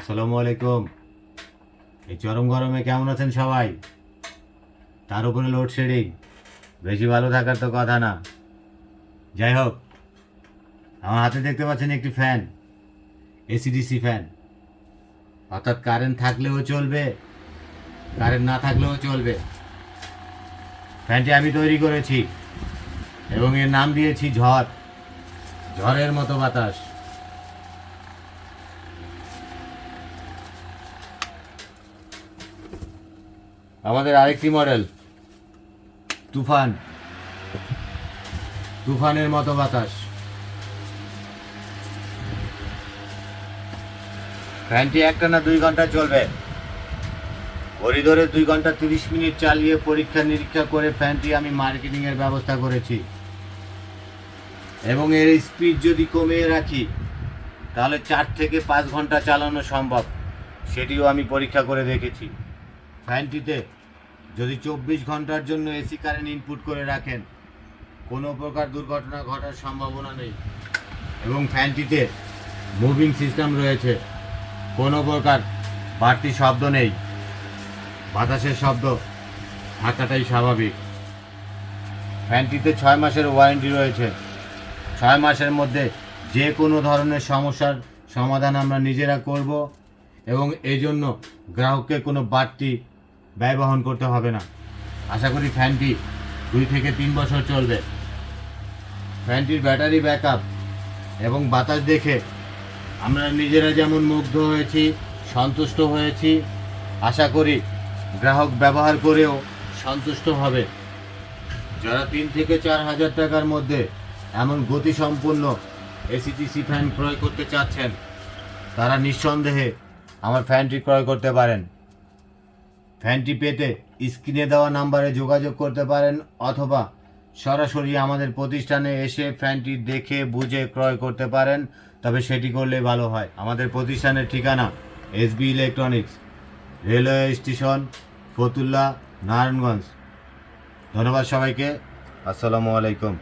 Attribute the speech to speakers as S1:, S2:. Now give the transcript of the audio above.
S1: আসসালামু আলাইকুম। এই চরম গরমে কেমন আছেন সবাই? তার উপরে লোডশেডিং, বেশি ভালো থাকার তো কথা না। যাই হোক, আমার হাতে দেখতে পাচ্ছেন একটি ফ্যান, এসিডিসি ফ্যান। অর্থাৎ কারেন্ট থাকলেও চলবে, কারেন্ট না থাকলেও চলবে। ফ্যানটি আমি তৈরি করেছি এবং এর নাম দিয়েছি ঝড়। ঝড়ের মতো বাতাস। আমাদের আরেকটি মডেল তুফান, তুফানের মতো বাতাস। ফ্যানটি একটানা 2 ঘন্টা চলবে। ঘড়ি ধরে 2 ঘন্টা 30 মিনিট চালিয়ে পরীক্ষা নিরীক্ষা করে ফ্যানটি আমি মার্কেটিংয়ের ব্যবস্থা করেছি। এবং এর স্পিড যদি কমিয়ে রাখি তাহলে 4 থেকে 5 ঘন্টা চালানো সম্ভব, সেটিও আমি পরীক্ষা করে দেখেছি। ফ্যানটিতে যদি 24 ঘন্টার জন্য এসি কারেন্ট ইনপুট করে রাখেন, কোনো প্রকার দুর্ঘটনা ঘটার সম্ভাবনা নেই। এবং ফ্যানটিতে মুভিং সিস্টেম রয়েছে, কোনো প্রকার বাড়তি শব্দ নেই। বাতাসের শব্দ থাকাটাই স্বাভাবিক। ফ্যানটিতে 6 মাসের ওয়ারেন্টি রয়েছে। 6 মাসের মধ্যে যে কোনো ধরনের সমস্যার সমাধান আমরা নিজেরা করব এবং এই জন্য গ্রাহককে কোনো বাড়তি ব্যয় বহন করতে হবে না। আশা করি ফ্যানটি 2 থেকে 3 বছর চলবে। ফ্যানটির ব্যাটারি ব্যাকআপ এবং বাতাস দেখে আমরা নিজেরা যেমন মুগ্ধ হয়েছি, সন্তুষ্ট হয়েছি, আশা করি গ্রাহক ব্যবহার করেও সন্তুষ্ট হবে। যারা 3 থেকে 4 হাজার টাকার মধ্যে এমন গতিসম্পন্ন এসিডিসি ফ্যান ক্রয় করতে চাচ্ছেন, তারা নিঃসন্দেহে আমার ফ্যানটি ক্রয় করতে পারেন। ফ্যানটি পেতে স্ক্রিনে দেওয়া নাম্বারে যোগাযোগ করতে পারেন অথবা সরাসরি আমাদের প্রতিষ্ঠানে এসে ফ্যানটি দেখে বুঝে ক্রয় করতে পারেন, তবে সেটি করলে ভালো হয়। আমাদের প্রতিষ্ঠানের ঠিকানা SB electronics, railway station, Fatullah, Narayanganj. ধন্যবাদ সবাইকে। আসসালামু আলাইকুম।